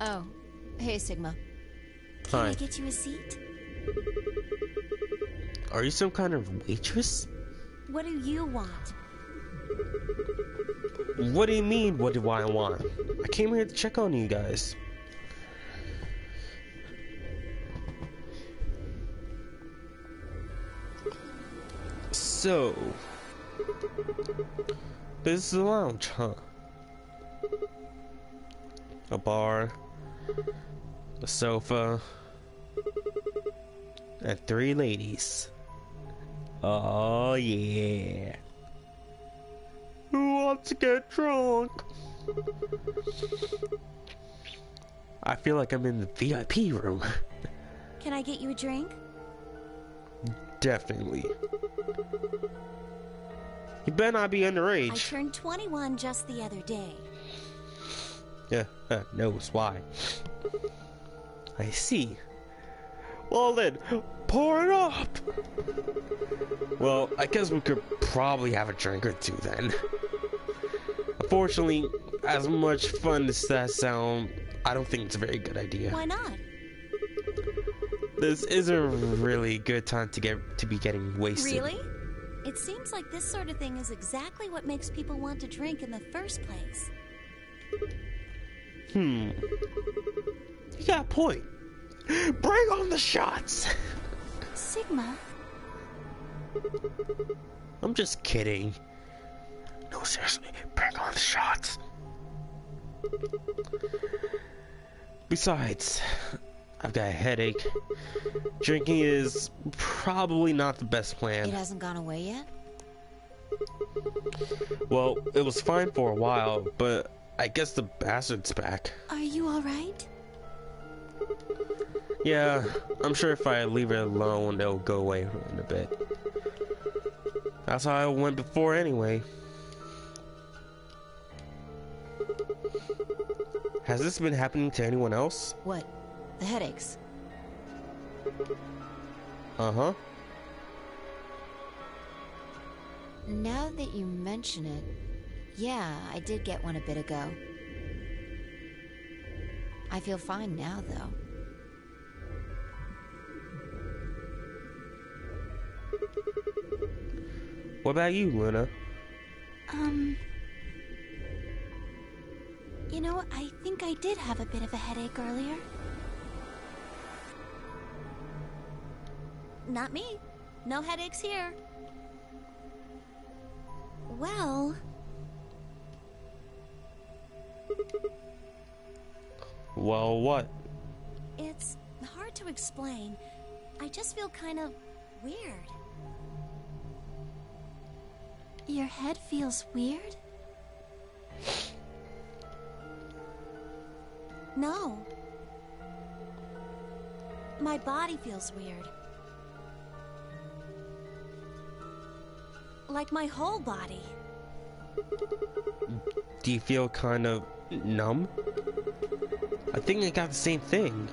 Oh, hey, Sigma. Can Hi. I get you a seat? Are you some kind of waitress? What do you want? What do you mean, what do I want? I came here to check on you guys. So, this is a lounge, huh? A bar, a sofa, and 3 ladies. Oh yeah. Who wants to get drunk? I feel like I'm in the VIP room. Can I get you a drink? Definitely. You better not be I underage. turned 21 just the other day. Yeah, knows why. I see. Well then, pour it up! Well, I guess we could probably have a drink or two then. Unfortunately, as much fun as that sound, I don't think it's a very good idea. Why not? This isn't a really good time to be getting wasted. Really? It seems like this sort of thing is exactly what makes people want to drink in the first place. You got a point. Bring on the shots! Sigma, I'm just kidding. No, seriously, bring on the shots. Besides, I've got a headache. Drinking is probably not the best plan. It hasn't gone away yet? Well, it was fine for a while, but I guess the bastard's back. are you alright? Yeah, I'm sure if I leave it alone, it'll go away in a bit. That's how I went before anyway. Has this been happening to anyone else? What? The headaches? Uh-huh. Now that you mention it, yeah, I did get one a bit ago. I feel fine now, though. What about you, Luna? You know, I think I did have a bit of a headache earlier. Not me. No headaches here. Well... Well, what? It's hard to explain. I just feel kind of weird. Your head feels weird? No. My body feels weird. Like my whole body. Do you feel kind of numb? I think I got the same thing.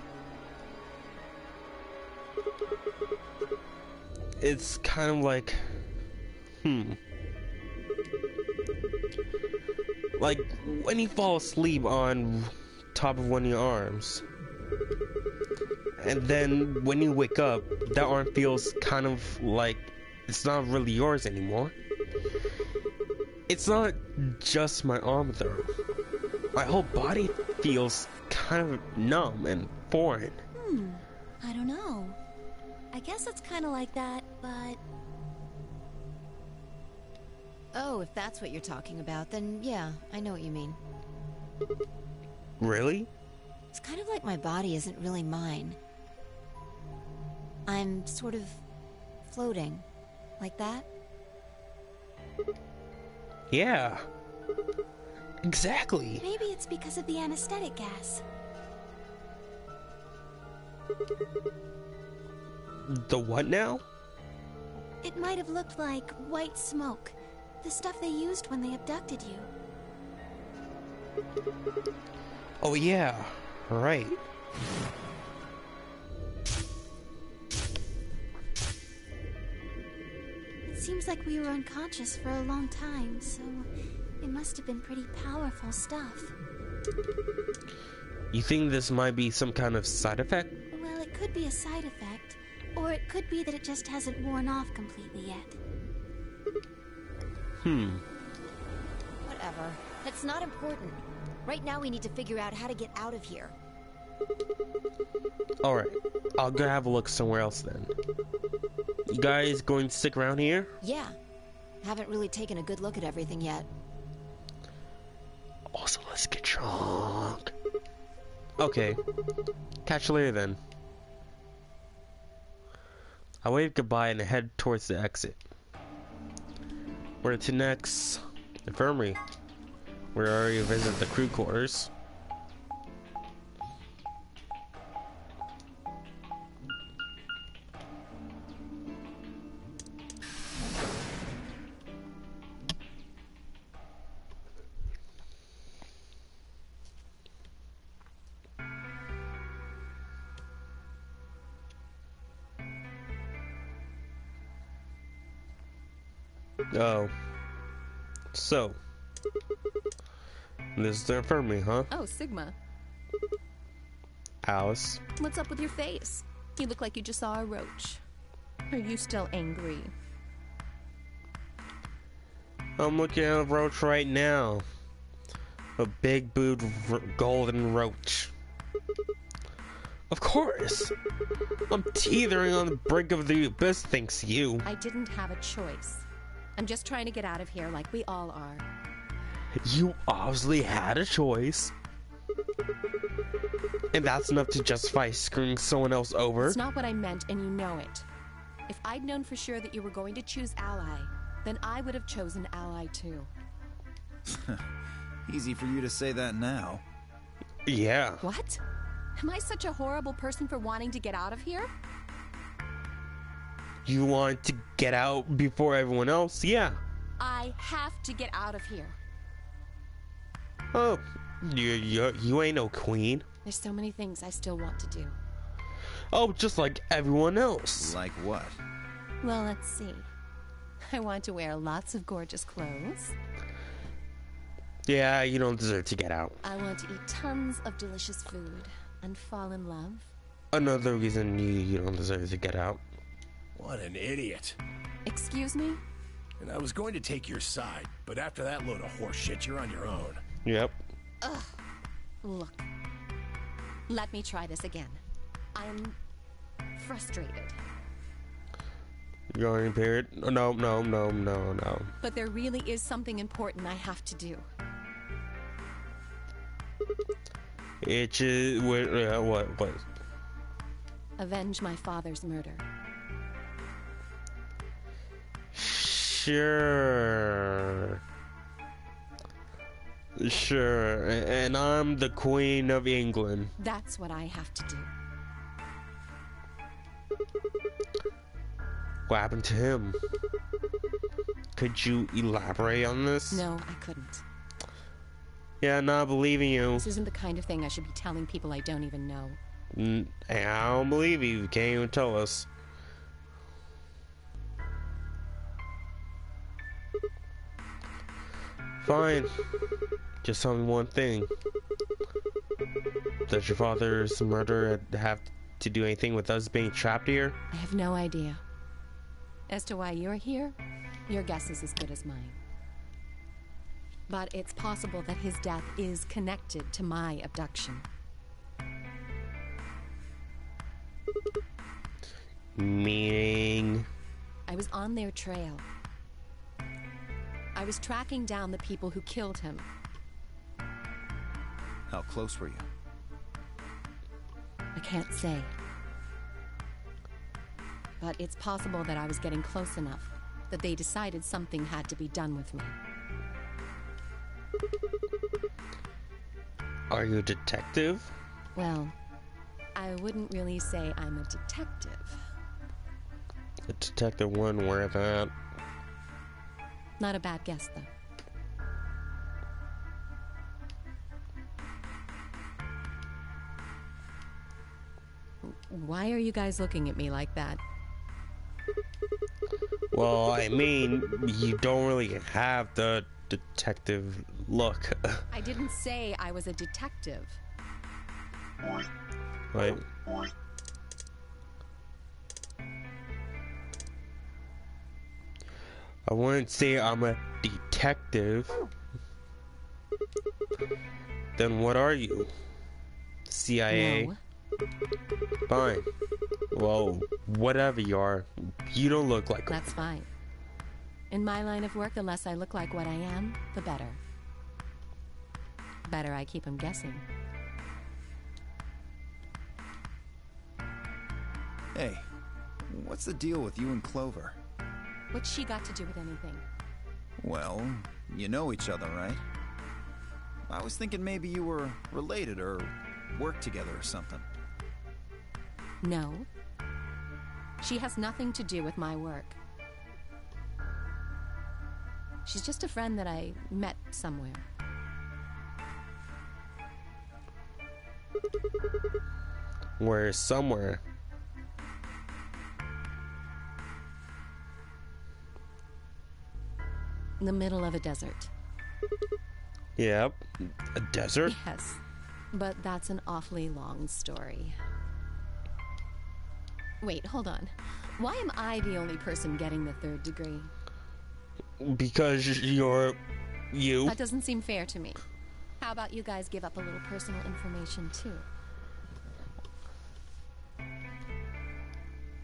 It's kind of like... Like when you fall asleep on top of one of your arms. And then when you wake up, that arm feels kind of like it's not really yours anymore. It's not just my arm though. My whole body feels kind of numb and foreign. I don't know. I guess it's kind of like that, but... Oh, if that's what you're talking about, then yeah, I know what you mean. Really? It's kind of like my body isn't really mine. I'm sort of floating. Like that? Yeah. Exactly. Maybe it's because of the anesthetic gas. The what now? It might have looked like white smoke. The stuff they used when they abducted you. Oh yeah, right. It seems like we were unconscious for a long time, so it must have been pretty powerful stuff. You think this might be some kind of side effect? Well, it could be a side effect, or it could be that it just hasn't worn off completely yet. Whatever. That's not important. Right now we need to figure out how to get out of here. Alright, I'll go have a look somewhere else then. You guys going to stick around here? Yeah. Haven't really taken a good look at everything yet. Also, let's get drunk. Okay. Catch you later then. I wave goodbye and head towards the exit. Where to next? Infirmary. We're already visit the crew quarters. Oh. So. This is the infirmary, huh? Oh, Sigma. Alice. What's up with your face? You look like you just saw a roach. Are you still angry? I'm looking at a roach right now. A big booed golden roach. Of course! I'm teetering on the brink of the abyss thanks to you. I didn't have a choice. I'm just trying to get out of here like we all are. You obviously had a choice. And that's enough to justify screwing someone else over. It's not what I meant, and you know it. If I'd known for sure that you were going to choose Ally, then I would have chosen Ally too. Easy for you to say that now. Yeah. What? Am I such a horrible person for wanting to get out of here? You want to get out before everyone else? Yeah. I have to get out of here. Oh, you ain't no queen. There's so many things I still want to do. Oh, just like everyone else. Like what? Well, let's see. I want to wear lots of gorgeous clothes. Yeah, you don't deserve to get out. I want to eat tons of delicious food and fall in love. Another reason you don't deserve to get out. What an idiot. Excuse me? And I was going to take your side, but after that load of horse shit, you're on your own. Yep. Ugh. Look. Let me try this again. I'm frustrated. You're in period? No. But there really is something important I have to do. It just what? Avenge my father's murder. Sure, and I'm the Queen of England. That's what I have to do. What happened to him? Could you elaborate on this? No, I couldn't. Yeah, not believing you. This isn't the kind of thing I should be telling people I don't even know. I don't believe you. You can't even tell us. Fine. Just tell me one thing. Does your father's murder have to do anything with us being trapped here? I have no idea. As to why you're here, your guess is as good as mine. But it's possible that his death is connected to my abduction. Meaning? I was on their trail. I was tracking down the people who killed him. How close were you? I can't say. But it's possible that I was getting close enough that they decided something had to be done with me. Are you a detective? Well, I wouldn't really say I'm a detective. A detective wouldn't wear that. Not a bad guess, though. Why are you guys looking at me like that? Well, I mean, you don't really have the detective look. I didn't say I was a detective. Right? I wouldn't say I'm a detective. Then what are you? CIA? No. Fine. Well, whatever you are, you don't look like That's fine. In my line of work, the less I look like what I am, the better. Better I keep him guessing. Hey, what's the deal with you and Clover? What's she got to do with anything? Well, you know each other, right? I was thinking maybe you were related or worked together or something. No. She has nothing to do with my work. She's just a friend that I met somewhere. Where somewhere. In the middle of a desert. Yep. A desert? Yes. But that's an awfully long story. Wait, hold on. Why am I the only person getting the 3rd degree? Because you're you. That doesn't seem fair to me. How about you guys give up a little personal information too?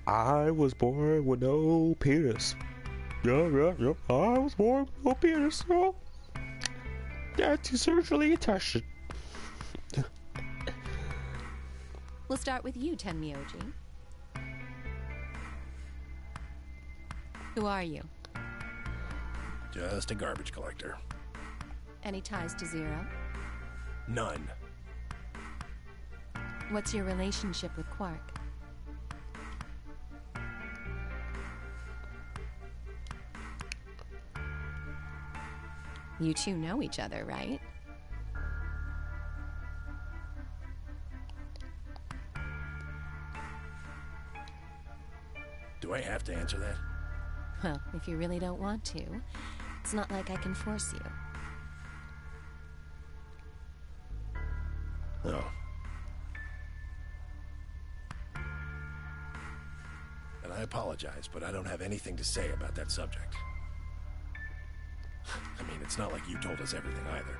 I was born with no penis. Yeah. I was born with no penis. So yeah, to surgically attach it. We'll start with you, Tenmyoji. Who are you? Just a garbage collector. Any ties to Zero? None. What's your relationship with Quark? You two know each other, right? Do I have to answer that? Well, if you really don't want to, it's not like I can force you. No. And I apologize, but I don't have anything to say about that subject. I mean, it's not like you told us everything either.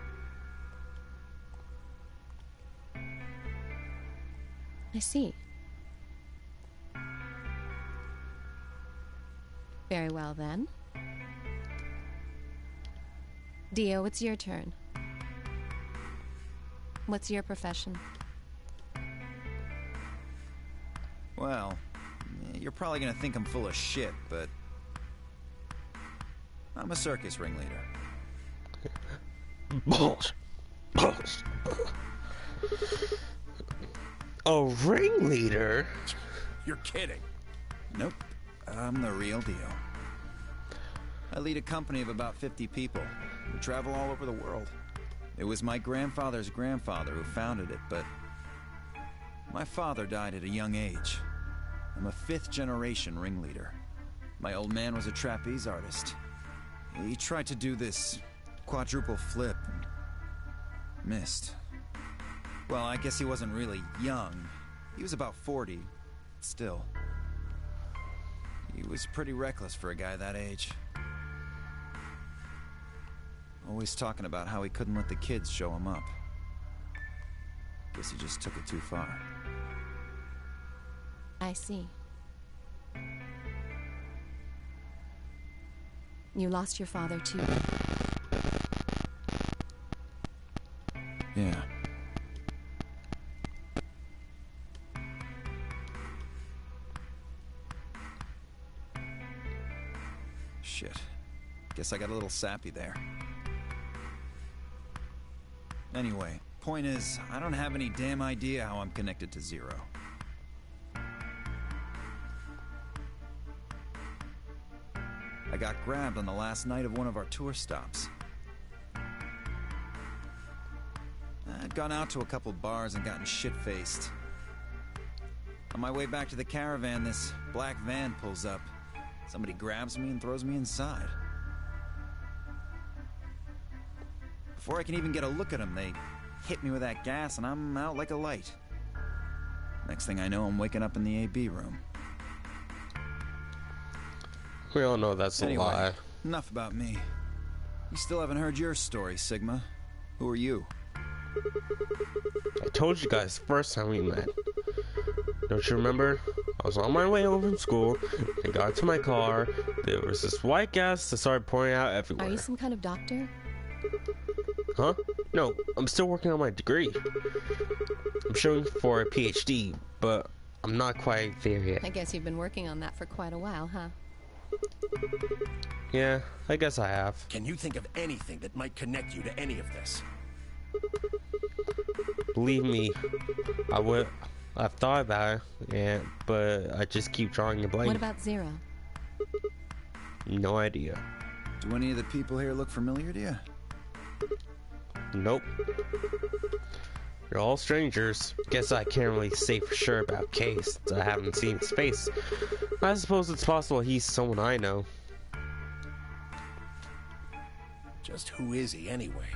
I see. Very well, then. Dio, it's your turn. What's your profession? Well, you're probably gonna think I'm full of shit, but I'm a circus ringleader. Balls. A ringleader? You're kidding. Nope, I'm the real deal. I lead a company of about 50 people. We travel all over the world. It was my grandfather's grandfather who founded it, but my father died at a young age. I'm a 5th-generation ringleader. My old man was a trapeze artist. He tried to do this quadruple flip and missed. Well, I guess he wasn't really young. He was about 40. Still. He was pretty reckless for a guy that age. Always talking about how he couldn't let the kids show him up. Guess he just took it too far. I see. You lost your father, too. Yeah. Shit. Guess I got a little sappy there. Anyway, point is, I don't have any damn idea how I'm connected to Zero. I got grabbed on the last night of one of our tour stops. I'd gone out to a couple bars and gotten shit-faced. On my way back to the caravan, this black van pulls up. Somebody grabs me and throws me inside. Before I can even get a look at them, they hit me with that gas and I'm out like a light. Next thing I know, I'm waking up in the AB room. We all know that's a lie. Anyway, enough about me. You still haven't heard your story, Sigma. Who are you? I told you guys the first time we met. Don't you remember? I was on my way home from school. I got into my car. There was this white gas that started pouring out everywhere. Are you some kind of doctor? Huh? No, I'm still working on my degree. I'm showing for a PhD, but I'm not quite there yet. I guess you've been working on that for quite a while, huh? Yeah, I guess I have. Can you think of anything that might connect you to any of this? Believe me, I've thought about it, yeah, but I just keep drawing a blank. What about Zero? No idea. Do any of the people here look familiar to you? Nope. You're all strangers. Guess I can't really say for sure about Kay since I haven't seen his face. I suppose it's possible he's someone I know. Just who is he anyway?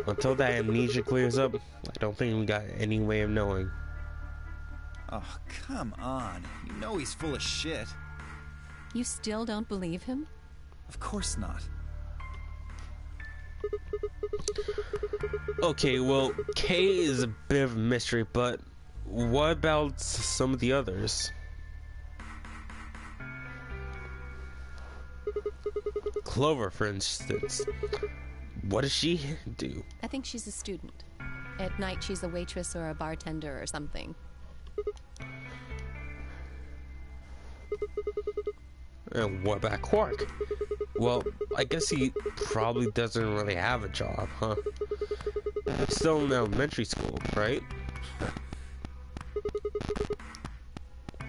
Until that amnesia clears up, I don't think we got any way of knowing. Oh, come on. You know he's full of shit. You still don't believe him? Of course not. Okay, well, Kay is a bit of a mystery, but what about some of the others? Clover, for instance. What does she do? I think she's a student. At night, she's a waitress or a bartender or something. And what about Quark? Well, I guess he probably doesn't really have a job, huh? Still in elementary school, right?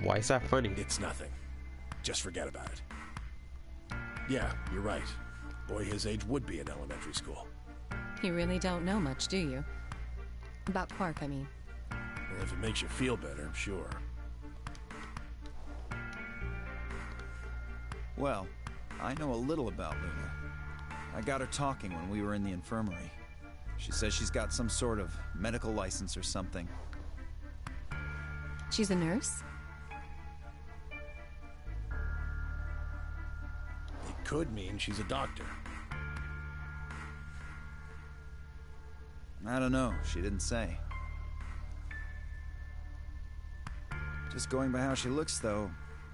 Why is that funny? It's nothing. Just forget about it. Yeah, you're right. Boy his age would be in elementary school. You really don't know much, do you? About Quark, I mean. Well, if it makes you feel better, sure. Well, I know a little about Luna. I got her talking when we were in the infirmary. She says she's got some sort of medical license or something. She's a nurse? It could mean she's a doctor. I don't know. She didn't say. Just going by how she looks, though,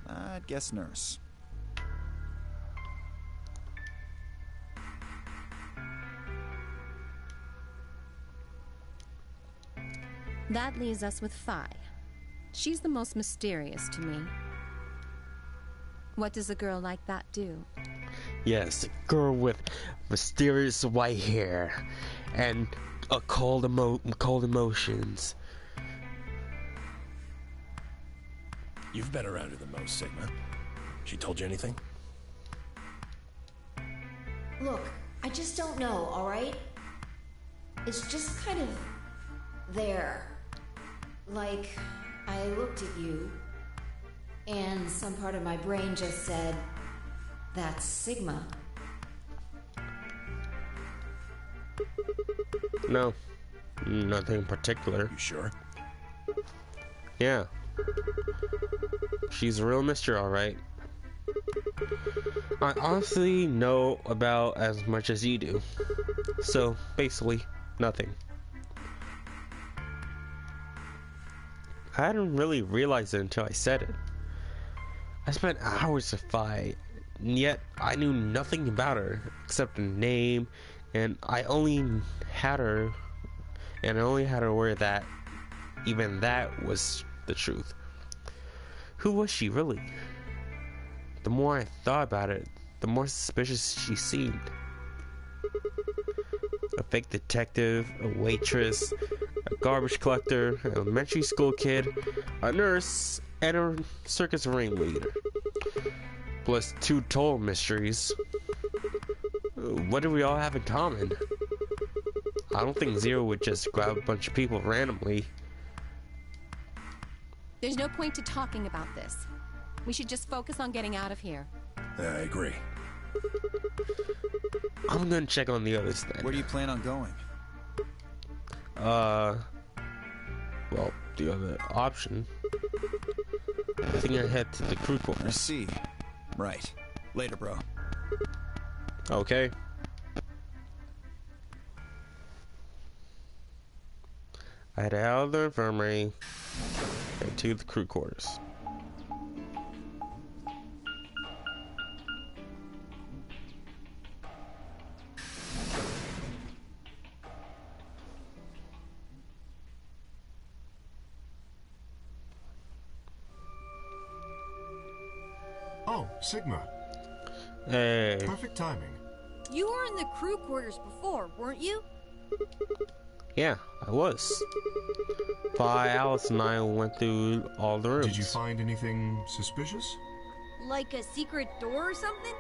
I'd guess nurse. That leaves us with Phi. She's the most mysterious to me. What does a girl like that do? Yes, a girl with mysterious white hair and cold emotions. You've been around her the most, Sigma. She told you anything? Look, I just don't know, alright? It's just kind of there. Like, I looked at you, and some part of my brain just said, that's Sigma. No, nothing in particular. You sure? Yeah. She's a real mystery, alright. I honestly know about as much as you do. So, basically, nothing. I hadn't really realized it until I said it. I spent hours with Phi, and yet I knew nothing about her except a name, and I only had her aware that even that was the truth. Who was she really? The more I thought about it, the more suspicious she seemed. A fake detective, a waitress, a garbage collector, an elementary school kid, a nurse, and a circus ringleader. Plus 2 total mysteries. What do we all have in common? I don't think Zero would just grab a bunch of people randomly. There's no point to talking about this. We should just focus on getting out of here. I agree. I'm gonna check on the others then. Where do you plan on going? well, the other option. I think I head to the crew I quarters. see. Right. Later, bro. Okay. I head out of the infirmary and to the crew quarters. Oh, Sigma. Hey. Perfect timing. You were in the crew quarters before, weren't you? Yeah, I was. Alice and I went through all the rooms. Did you find anything suspicious? Like a secret door or something?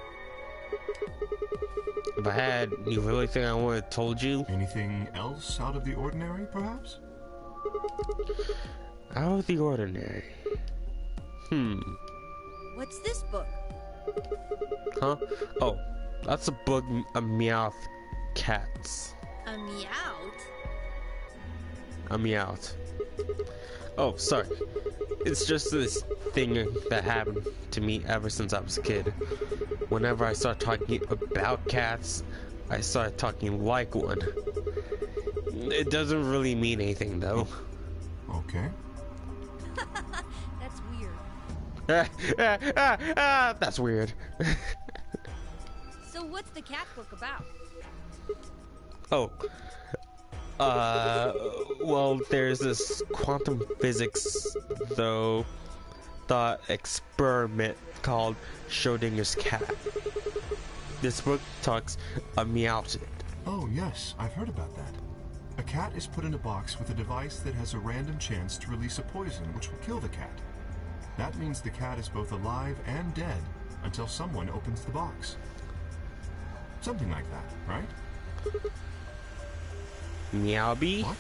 If I had, you really think I would have told you? Anything else out of the ordinary, perhaps? Out of the ordinary. What's this book? Huh? Oh, that's a book of Meowth cats. A Meowth? A Meowth. Oh, sorry. It's just this thing that happened to me ever since I was a kid. Whenever I start talking about cats, I start talking like one. It doesn't really mean anything, though. Okay. That's weird. That's weird. So what's the cat book about? Oh. Well, there's this quantum physics, though, thought experiment called Schrödinger's cat. This book talks about it. Oh, yes, I've heard about that. A cat is put in a box with a device that has a random chance to release a poison which will kill the cat. That means the cat is both alive and dead until someone opens the box. Something like that, right? Meowby? What?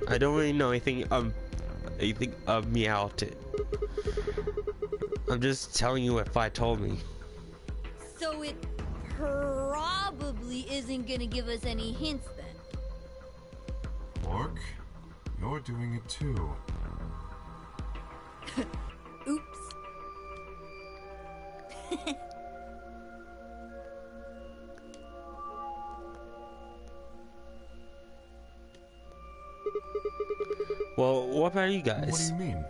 I don't really know anything of Meowt. I'm just telling you if I told me. So it probably isn't gonna give us any hints then. Orc, you're doing it too. Oops. Well, what about you What do guys? you mean?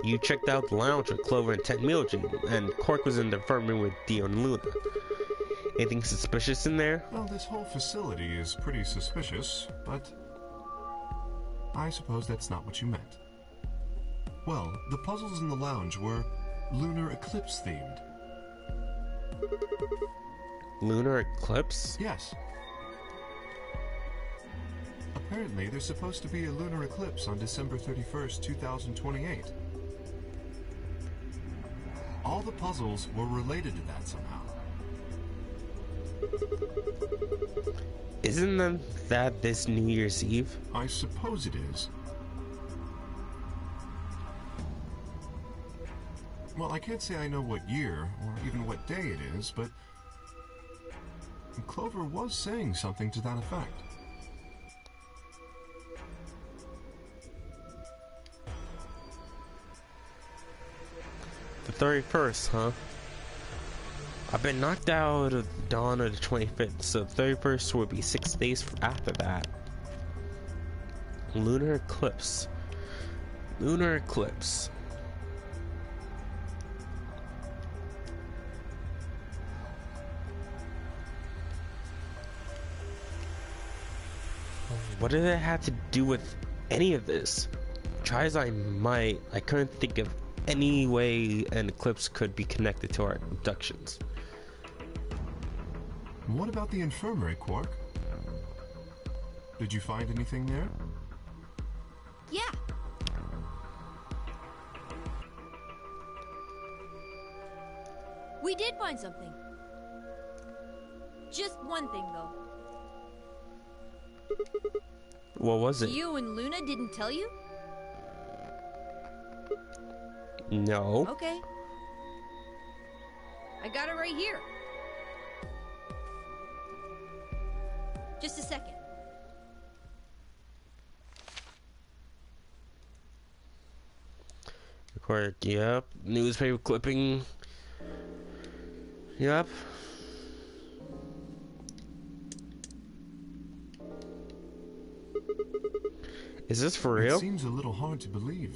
You checked out the lounge with Clover and Ted Milgene, and Cork was in the infirmary with Dio and Luna. Anything suspicious in there? Well, this whole facility is pretty suspicious, but I suppose that's not what you meant. Well, the puzzles in the lounge were lunar eclipse themed. Lunar eclipse? Yes. Apparently, there's supposed to be a lunar eclipse on December 31st, 2028. All the puzzles were related to that somehow. Isn't that this New Year's Eve? I suppose it is. Well, I can't say I know what year, or even what day it is, but Clover was saying something to that effect. The 31st, huh? I've been knocked out of the dawn of the 25th, so the 31st would be 6 days after that. Lunar eclipse. Lunar eclipse. What did it have to do with any of this? Try as I might, I couldn't think of any way an eclipse could be connected to our abductions. What about the infirmary, Quark? Did you find anything there? Yeah. We did find something. Just one thing, though. What was it? You and Luna didn't tell you? No. Okay. I got it right here. Just a second. Record, yep. Newspaper clipping. Yep. Is this for real? It seems a little hard to believe.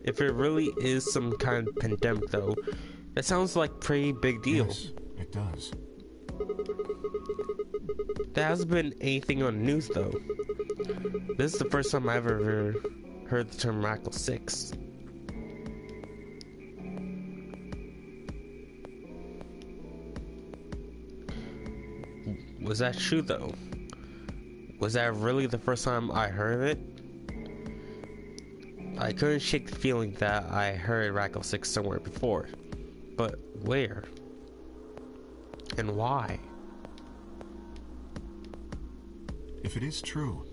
If it really is some kind of pandemic, though, that sounds like a pretty big deal. Yes, it does. There hasn't been anything on the news, though. This is the first time I've ever heard the term Miracle 6. Was that true, though? Was that really the first time I heard of it? I couldn't shake the feeling that I heard Miracle 6 somewhere before. But where? And why? If it is true,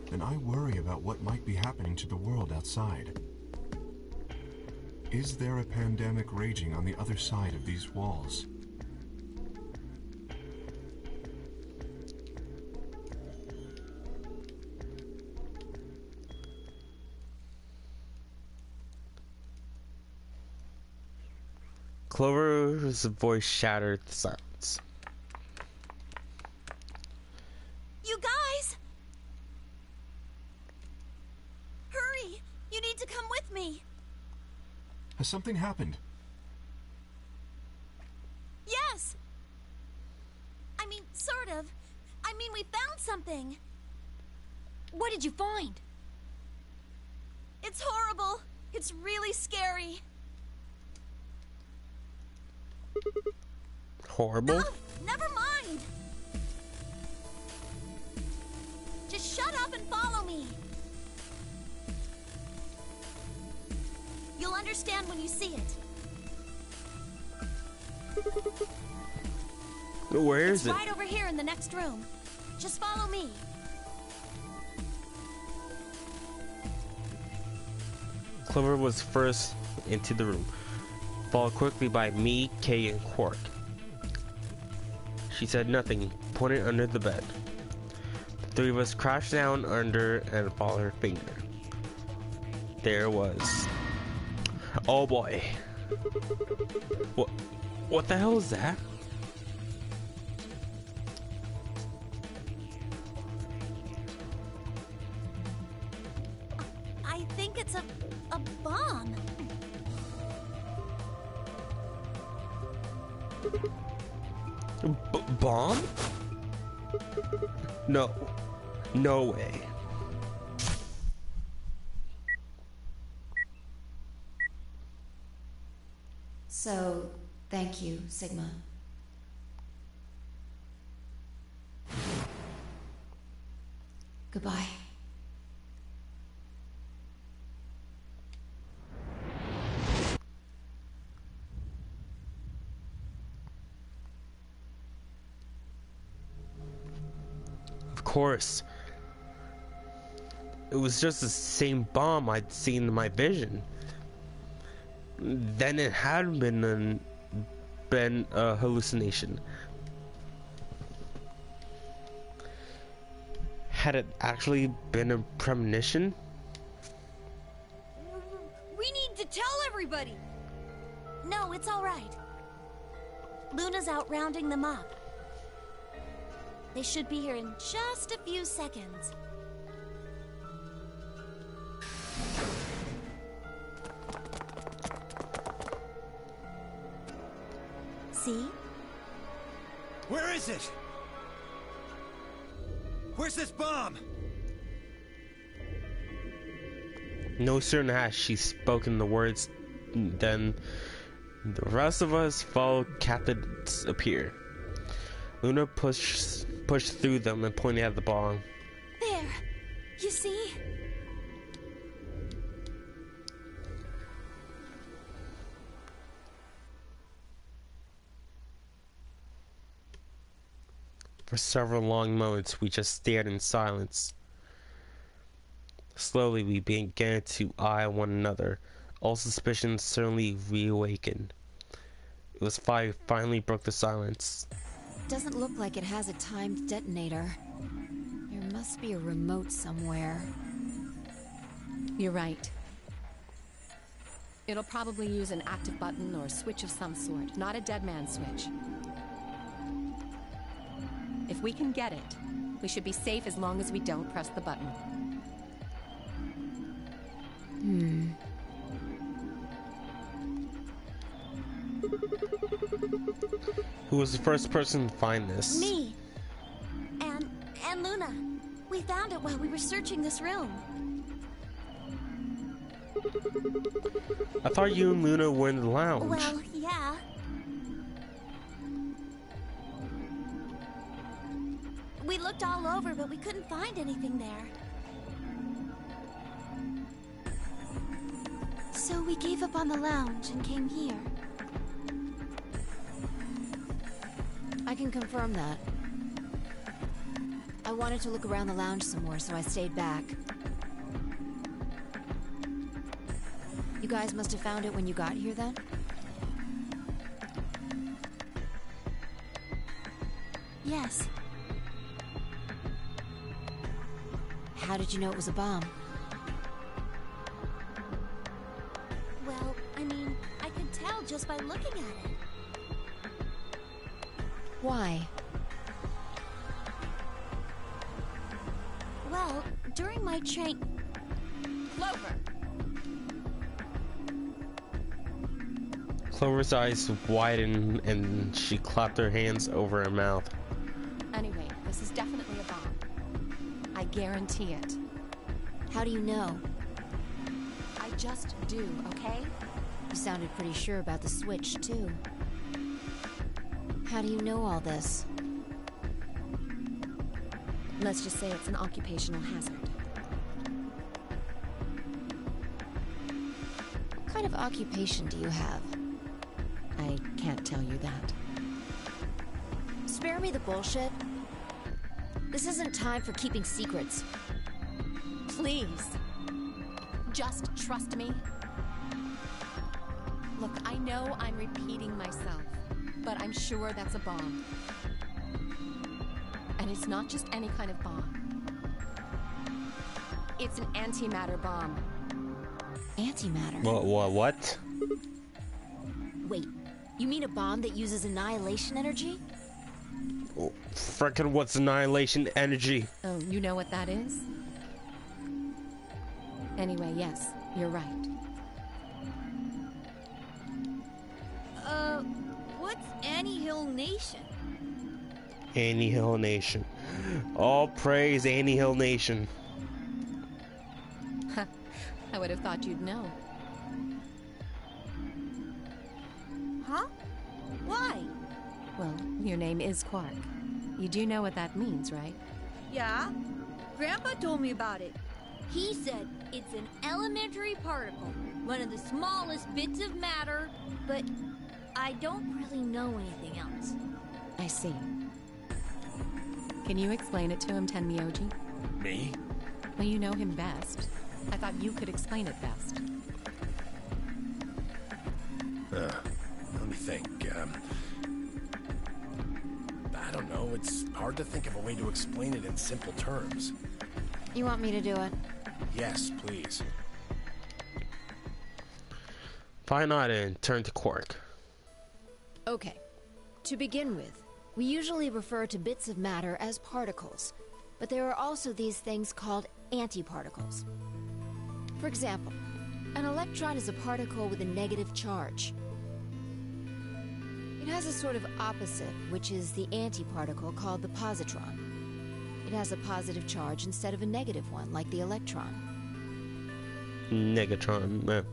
then I worry about what might be happening to the world outside. Is there a pandemic raging on the other side of these walls? Clover's voice shattered the silence. You guys! Hurry! You need to come with me! Has something happened? Yes! I mean, sort of. I mean, we found something. What did you find? It's horrible. It's really scary. Horrible? Oh, never mind. Just shut up and follow me. You'll understand when you see it. Where is It's it? right over here in the next room. Just follow me. Clover was first into the room, followed quickly by me, Kay, and Quark. She said nothing, pointed under the bed. The three of us crouched down under and followed her finger. There was... Oh boy. What the hell is that? I think it's a bomb. Bomb? No. No way. So, thank you, Sigma. Goodbye. Of course. It was just the same bomb I'd seen in my vision. Then it had been a hallucination. Had it actually been a premonition? We need to tell everybody. No, it's all right. Luna's out rounding them up. They should be here in just a few seconds. See? Where is it? Where's this bomb? No sooner had she spoken the words than the rest of us followed Captain's appear. Luna pushed through them and pointed at the bomb. There. You see? For several long moments, we just stared in silence. Slowly, we began to eye one another. All suspicions suddenly reawakened. It This fire finally broke the silence. Doesn't look like it has a timed detonator. There must be a remote somewhere. You're right. It'll probably use an active button or switch of some sort, not a dead man switch. If we can get it, we should be safe as long as we don't press the button. Who was the first person to find this? Me. And Luna. We found it while we were searching this room. I thought you and Luna were in the lounge. Well, yeah. We looked all over, but we couldn't find anything there. So we gave up on the lounge and came here. I can confirm that. I wanted to look around the lounge some more, so I stayed back. You guys must have found it when you got here, then? Yes. How did you know it was a bomb? Well, I mean, I could tell just by looking at it. Why? Well, during my train... Clover! Clover's eyes widened and she clapped her hands over her mouth. Anyway, this is definitely a bomb. I guarantee it. How do you know? I just do, okay? You sounded pretty sure about the switch, too. How do you know all this? Let's just say it's an occupational hazard. What kind of occupation do you have? I can't tell you that. Spare me the bullshit. This isn't time for keeping secrets. Please. Just trust me. Look, I know I'm repeating myself, but I'm sure that's a bomb. And it's not just any kind of bomb. It's an antimatter bomb. Antimatter? What? Wait, you mean a bomb that uses annihilation energy? Frickin' what's annihilation energy? Oh, you know what that is? Anyway, yes, you're right. What's Annihilation? Annihilation. All praise Annihilation. I would have thought you'd know. Huh? Why? Well, your name is Quark. You do know what that means, right? Yeah? Grandpa told me about it. He said it's an elementary particle, one of the smallest bits of matter, but I don't really know anything else. I see. Can you explain it to him, Tenmyoji? Me? Well, you know him best. I thought you could explain it best. Let me think. I don't know. It's hard to think of a way to explain it in simple terms. You want me to do it? Yes, please. Fine, not and turn to Quark. Okay. To begin with, we usually refer to bits of matter as particles, but there are also these things called antiparticles. For example, an electron is a particle with a negative charge. It has a sort of opposite, which is the antiparticle called the positron. It has a positive charge instead of a negative one, like the electron. Negatron.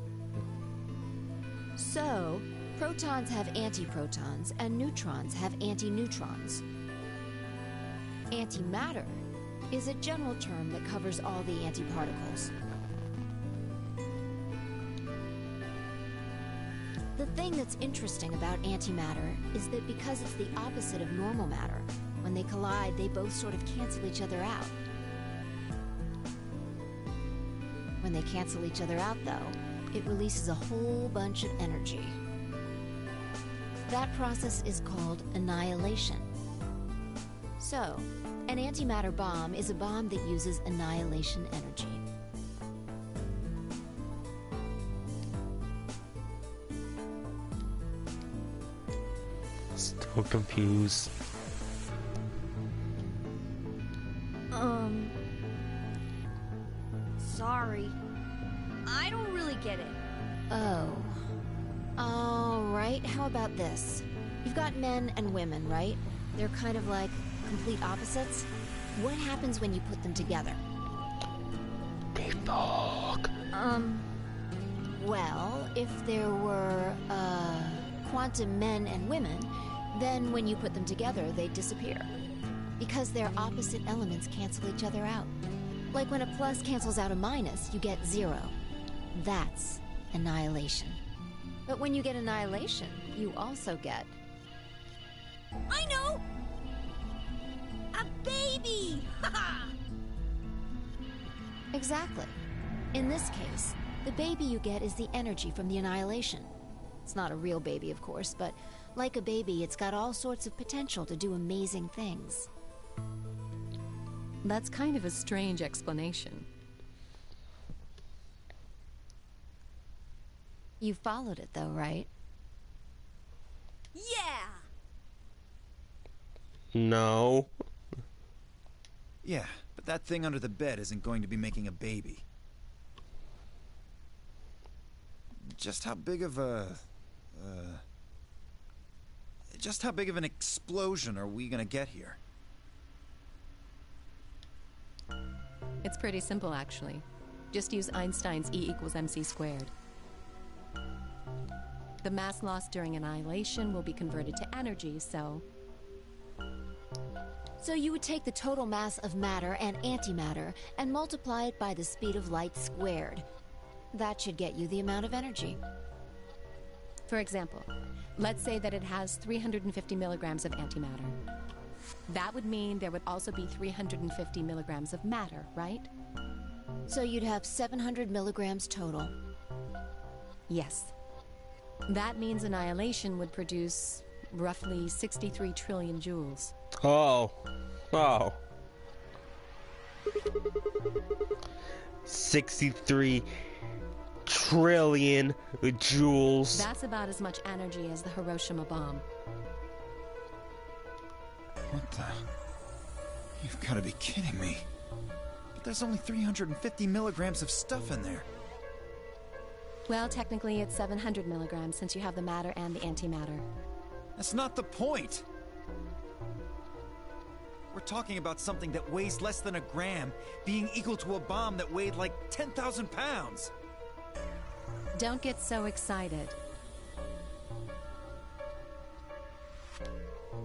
So, protons have antiprotons, and neutrons have antineutrons. Antimatter is a general term that covers all the antiparticles. The thing that's interesting about antimatter is that because it's the opposite of normal matter, when they collide, they both sort of cancel each other out. When they cancel each other out, though, it releases a whole bunch of energy. That process is called annihilation. So, an antimatter bomb is a bomb that uses annihilation energy. Still confused. Sorry. I don't really get it. Oh. Alright, how about this? You've got men and women, right? They're kind of like complete opposites. What happens when you put them together? They fuck. Well, if there were, quantum men and women, then when you put them together, they'd disappear. Because their opposite elements cancel each other out. Like when a plus cancels out a minus, you get 0. That's annihilation. But when you get annihilation, you also get... I know! A baby! Haha! Exactly. In this case, the baby you get is the energy from the annihilation. It's not a real baby, of course, but like a baby, it's got all sorts of potential to do amazing things. That's kind of a strange explanation. You followed it, though, right? Yeah! No. Yeah, but that thing under the bed isn't going to be making a baby. Just how big of an explosion are we gonna get here? It's pretty simple, actually. Just use Einstein's E = mc squared. The mass lost during annihilation will be converted to energy, so... So you would take the total mass of matter and antimatter and multiply it by the speed of light squared. That should get you the amount of energy. For example, let's say that it has 350 milligrams of antimatter. That would mean there would also be 350 milligrams of matter, right? So you'd have 700 milligrams total. Yes. That means annihilation would produce roughly 63 trillion joules. Oh. 63 trillion joules. That's about as much energy as the Hiroshima bomb. What the? You've got to be kidding me. But there's only 350 milligrams of stuff in there. Well, technically it's 700 milligrams since you have the matter and the antimatter. That's not the point. We're talking about something that weighs less than a gram being equal to a bomb that weighed like 10,000 pounds. Don't get so excited.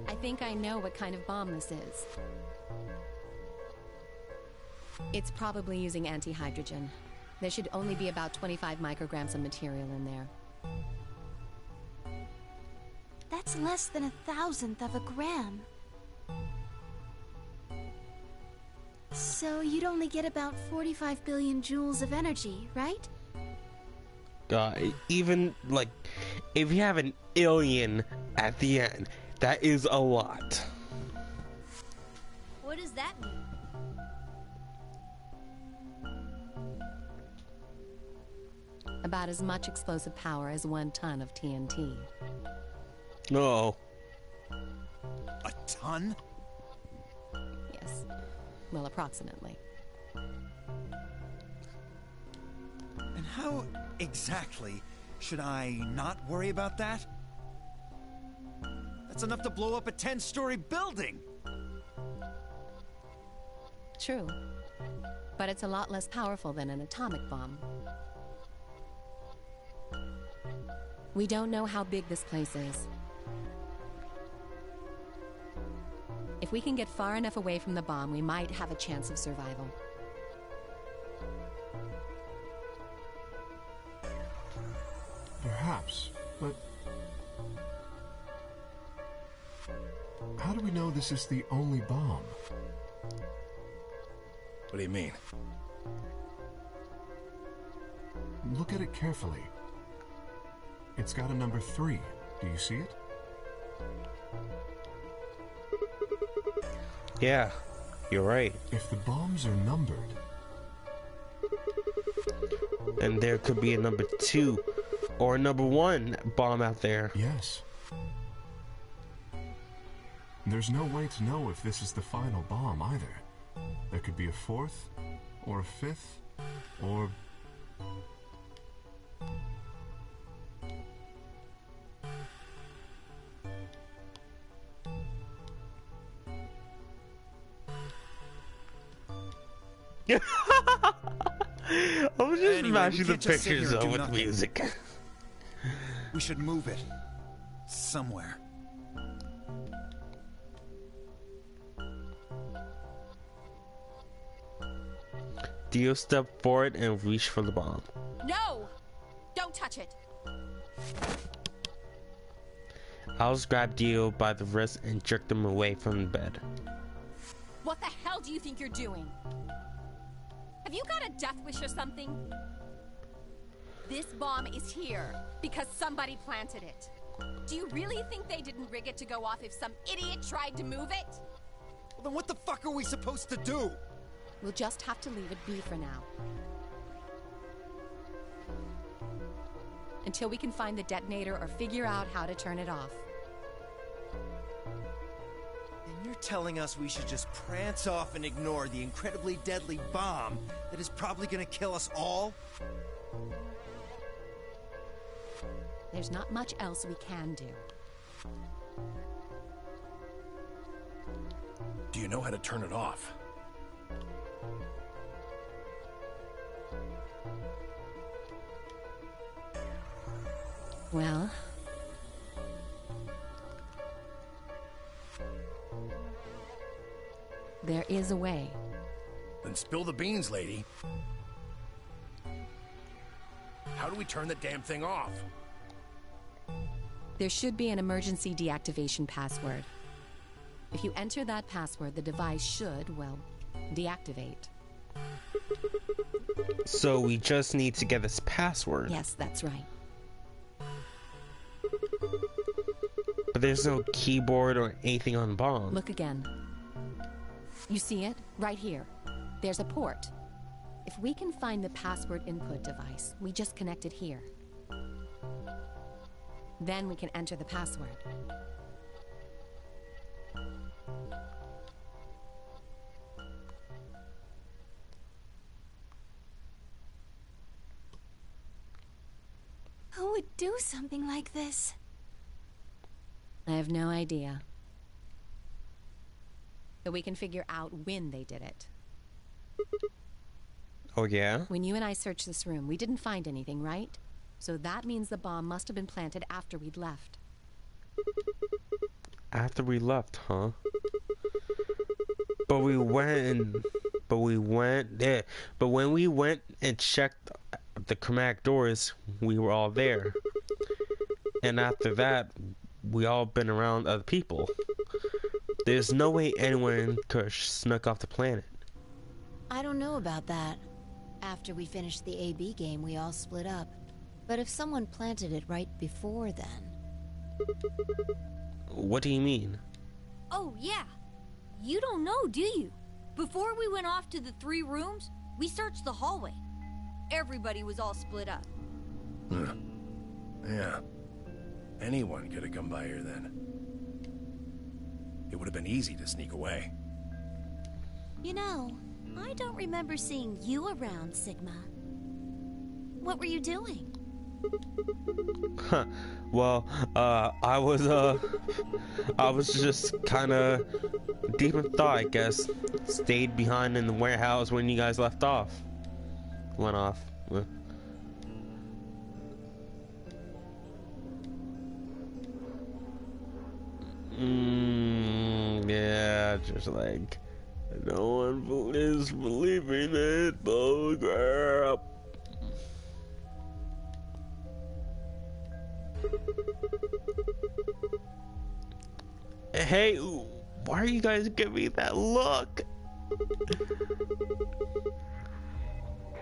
I think I know what kind of bomb this is. It's probably using antihydrogen. There should only be about 25 micrograms of material in there. That's less than 1,000th of a gram. So you'd only get about 45 billion joules of energy, right? Even, like, if you have an alien at the end, that is a lot. What does that mean? About as much explosive power as 1 ton of TNT. No. A ton? Yes. Well, approximately. And how exactly should I not worry about that? That's enough to blow up a 10-story building! True. But it's a lot less powerful than an atomic bomb. We don't know how big this place is. If we can get far enough away from the bomb, we might have a chance of survival. Perhaps, but how do we know this is the only bomb? What do you mean? Look at it carefully. It's got a number 3. Do you see it? Yeah, you're right. If the bombs are numbered, And there could be a number 2 or a number 1 bomb out there. yes. There's no way to know if this is the final bomb either. There could be a 4th, or a 5th, or... I was just Anyway, smashing we the can't just sit pictures here and up do with nothing. music. We should move it. Somewhere. Dio stepped forward and reached for the bomb. No! Don't touch it. Alice grabbed Dio by the wrist and jerked him away from the bed. What the hell do you think you're doing? Have you got a death wish or something? This bomb is here because somebody planted it. Do you really think they didn't rig it to go off if some idiot tried to move it? Well, then what the fuck are we supposed to do? We'll just have to leave it be for now. Until we can find the detonator or figure out how to turn it off. And you're telling us we should just prance off and ignore the incredibly deadly bomb that is probably gonna kill us all? There's not much else we can do. Do you know how to turn it off? Well, there is a way. Then spill the beans, lady. How do we turn the damn thing off? There should be an emergency deactivation password. If you enter that password, the device should, well, deactivate. So we just need to get this password. Yes, that's right. But there's no keyboard or anything on the bomb. Look again. You see it? Right here. There's a port. If we can find the password input device, we just connect it here. Then we can enter the password. Who would do something like this? I have no idea. But we can figure out when they did it. Oh, yeah? When you and I searched this room, we didn't find anything, right? So that means the bomb must have been planted after we'd left. After we left, huh? But when we went and checked the chromatic doors, we were all there. And after that, we all been around other people. There's no way anyone could have snuck off the planet. I don't know about that. After we finished the AB game, we all split up. But if someone planted it right before then... What do you mean? Oh, yeah. You don't know, do you? Before we went off to the 3 rooms, we searched the hallway. Everybody was all split up. Yeah. Anyone could have come by here then. It would have been easy to sneak away. You know, I don't remember seeing you around, Sigma. What were you doing? Well, I was just kind of deep in thought, I guess. Stayed behind in the warehouse when you guys went off. Yeah, just like no one is believing it, bull crap. Hey, why are you guys giving me that look?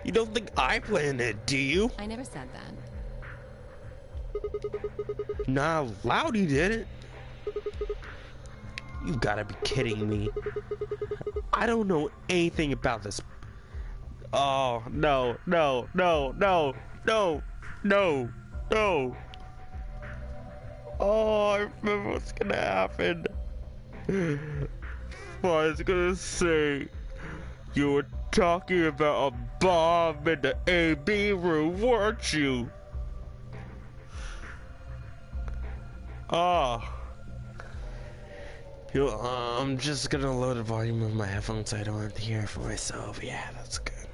You don't think I planned it, do you? I never said that. Nah, Loudy did it. You gotta be kidding me. I don't know anything about this. Oh, no, no, no, no, no, no, no. Oh, I remember what's gonna happen. I was gonna say, you were talking about a bomb in the AB room, weren't you? Ah. I'm just gonna lower the volume of my headphones so I don't have to hear it for myself. Yeah, that's good.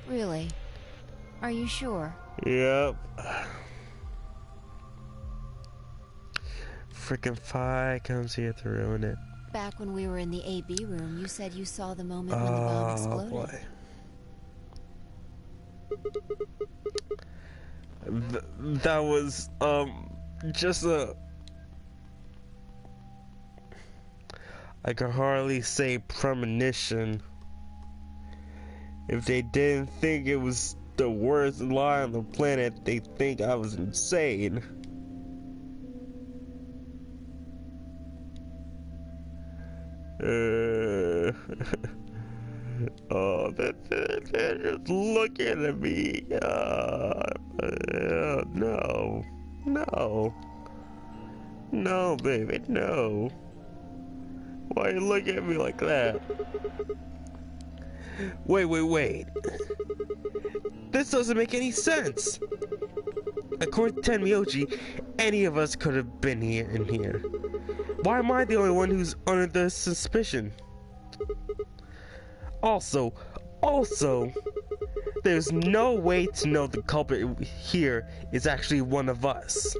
Really? Are you sure? Yep. Freaking Phi comes here to ruin it. Back when we were in the AB room, you said you saw the moment when the bomb exploded. Boy. That was, just a... I could hardly say premonition. If they didn't think it was the worst lie on the planet, they think I was insane. Oh, they're just looking at me. No. No. No, baby, no. Why you looking at me like that? Wait. This doesn't make any sense. According to Tenmyoji, any of us could have been here in here. Why am I the only one who's under the suspicion? Also, there's no way to know the culprit here is actually one of us.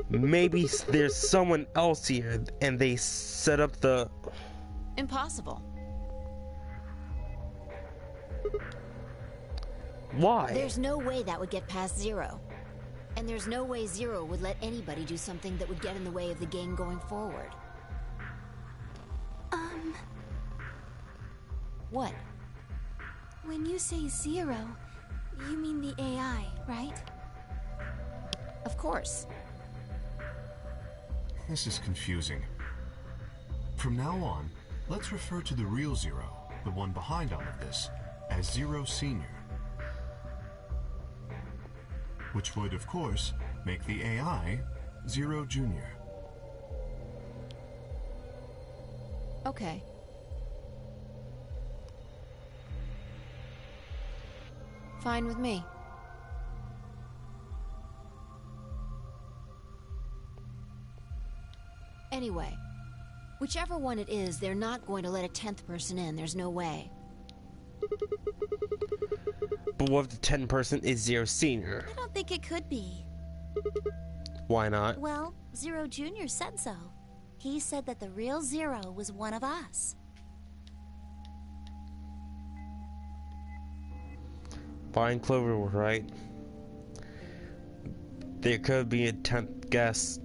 Maybe there's someone else here and they set up the... Impossible. Why? There's no way that would get past Zero. And there's no way Zero would let anybody do something that would get in the way of the game going forward. What? When you say Zero, you mean the AI, right? Of course. This is confusing. From now on, let's refer to the real Zero, the one behind all of this, as Zero Senior. Which would, of course, make the AI Zero Junior. Okay. Fine with me. Anyway, whichever one it is, they're not going to let a 10th person in. There's no way. But what if the 10th person is Zero Senior? I don't think it could be. Why not? Well, Zero Junior said so. He said that the real Zero was one of us. Fine, Clover was right. There could be a 10th guest,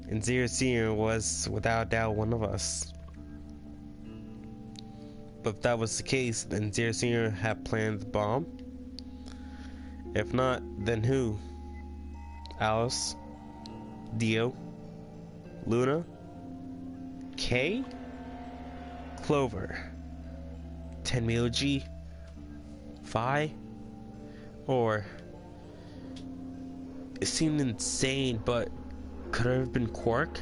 and Zero Senior was, without doubt, one of us. But if that was the case, then Zero Senior had planned the bomb. If not, then who? Alice? Dio? Luna? Kay? Clover? Tenmyoji? Phi? Or... It seemed insane, but could it have been Quark?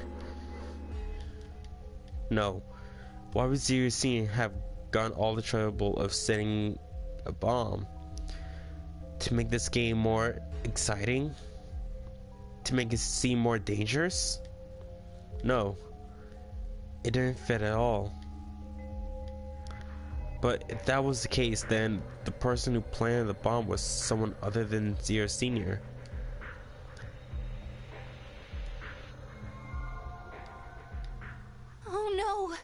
No. Why would Zero Senior have gone all the trouble of setting a bomb? To make this game more exciting? To make it seem more dangerous? No. It didn't fit at all. But if that was the case, then the person who planted the bomb was someone other than Zero Senior. Oh no!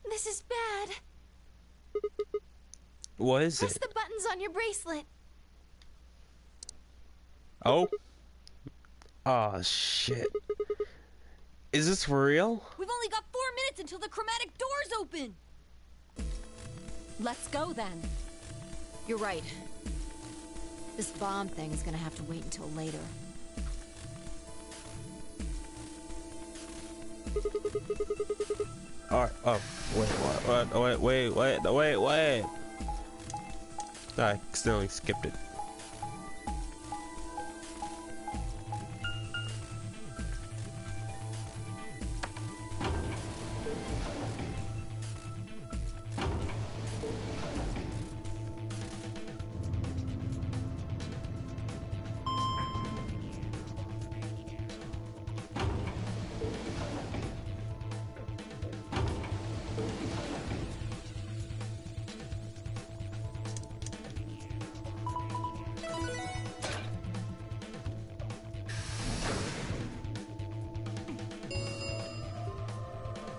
This is bad. What is Press it? the buttons on your bracelet. Oh? Oh shit. Is this for real? We've only got 4 minutes until the chromatic doors open. Let's go then. You're right. This bomb thing is gonna have to wait until later. Alright, oh, wait. I accidentally skipped it.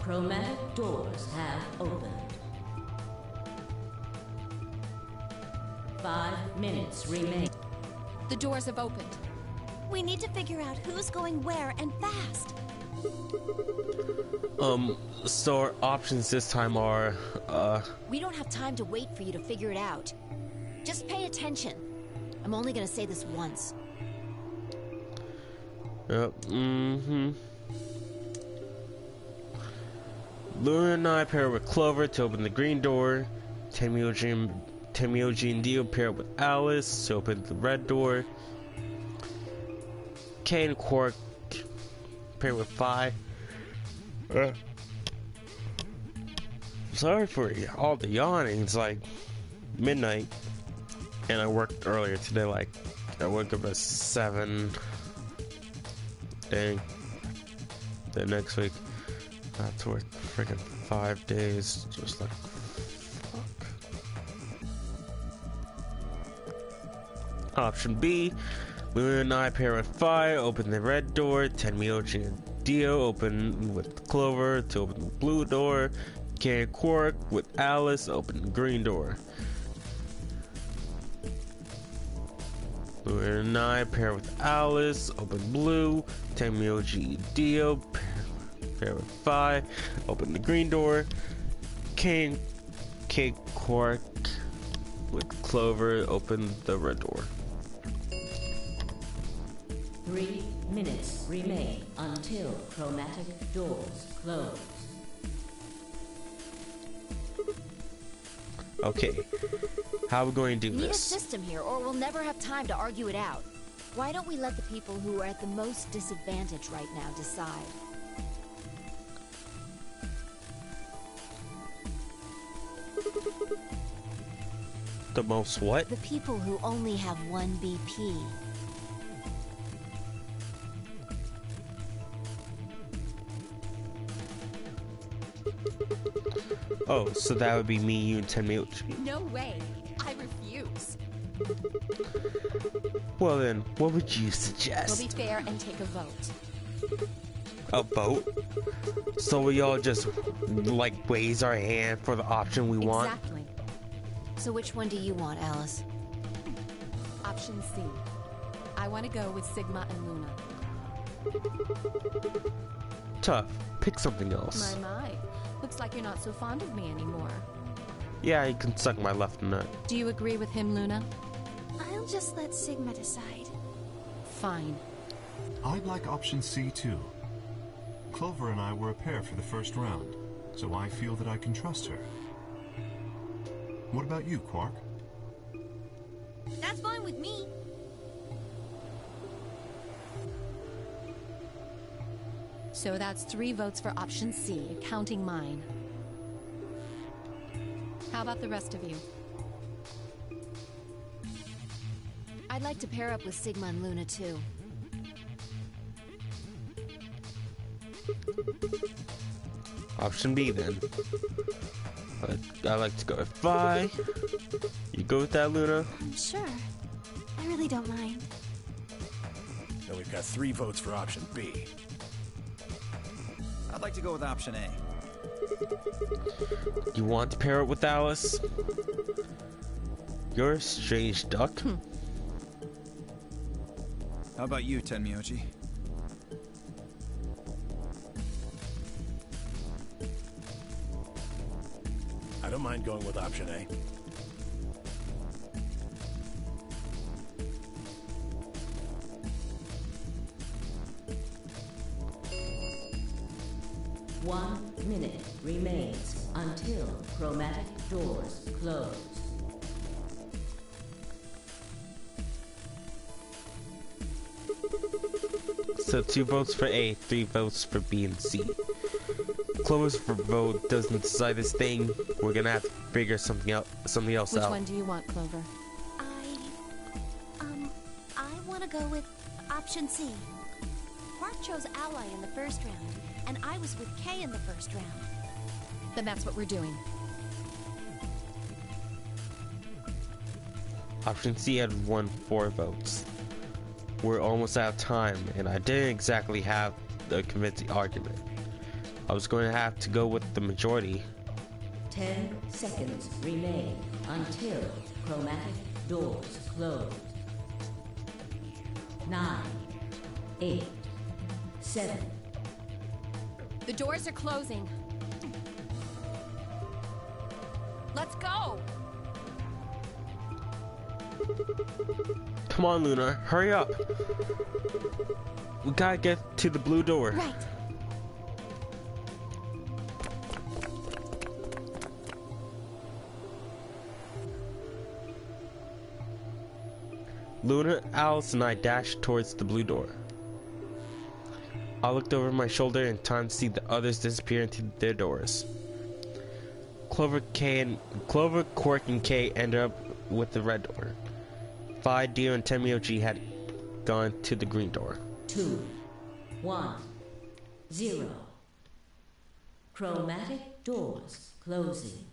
Chromatic doors have opened. 5 minutes remain. The doors have opened. We need to figure out who's going where and fast. So our options this time are, We don't have time to wait for you to figure it out. Just pay attention. I'm only gonna say this once. Luna and I pair with Clover to open the green door. Temioji and Dio pair with Alice to open the red door. Kay and Quark pair with Phi. Sorry for all the yawning. It's like midnight, and I worked earlier today. Like I woke up at 7. Dang. Then next week I have to work freaking 5 days. Just like fuck. Option B. Luna and I pair with Phi, open the red door. Tenmyoji and Dio open with Clover to open the blue door. Kay and Quark with Alice open the green door. Luna and I pair with Alice, open blue. Tenmyoji and Dio pair with Phi, open the green door. Kay Quark with Clover open the red door. 3 minutes remain until chromatic doors close. Okay, how are we going to do We need a this? system here, or we'll never have time to argue it out. Why don't we let the people who are at the most disadvantage right now decide? The most what? The people who only have 1 BP. Oh, so that would be me, you, and Tenmyoji. No way. I refuse. Well then, what would you We'll suggest? be fair and take a vote. A vote? So we all just, like, raise our hand for the option we want? Exactly. So which one do you want, Alice? Option C. I want to go with Sigma and Luna. Tough. Pick something else. My. Looks like you're not so fond of me anymore. Yeah, you can suck my left nut. Do you agree with him, Luna? I'll just let Sigma decide. Fine. I'd like option C too. Clover and I were a pair for the first round, so I feel that I can trust her. What about you, Quark? That's fine with me. So that's 3 votes for option C, counting mine. How about the rest of you? I'd like to pair up with Sigma and Luna too. Option B then. But I like to go with Phi. You go with that, Luna? Sure. I really don't mind. Then we've got 3 votes for option B. I'd like to go with option A. You want to pair it with Alice? You're a strange duck. How about you, Tenmyoji? I don't mind going with option A. 1 minute remains until chromatic doors close. So 2 votes for A, 3 votes for B and C. Clover's vote doesn't decide this thing. We're gonna have to figure something else Which out. one do you want, Clover? I want to go with option C. Park chose Ally in the first round, and I was with Kay in the first round. Then that's what we're doing. Option C had won 4 votes. We're almost out of time, and I didn't exactly have a convincing argument. I was going to have to go with the majority. 10 seconds remain until chromatic doors close. 9, 8, 7. The doors are closing. Let's go! Come on, Luna, hurry up. We gotta get to the blue door. Right. Luna, Alice, and I dashed towards the blue door. I looked over my shoulder in time to see the others disappear into their doors. Clover, Quark, and Kay ended up with the red door. Phi, Dio, and Tenmyoji had gone to the green door. 2, 1, 0. Chromatic doors closing.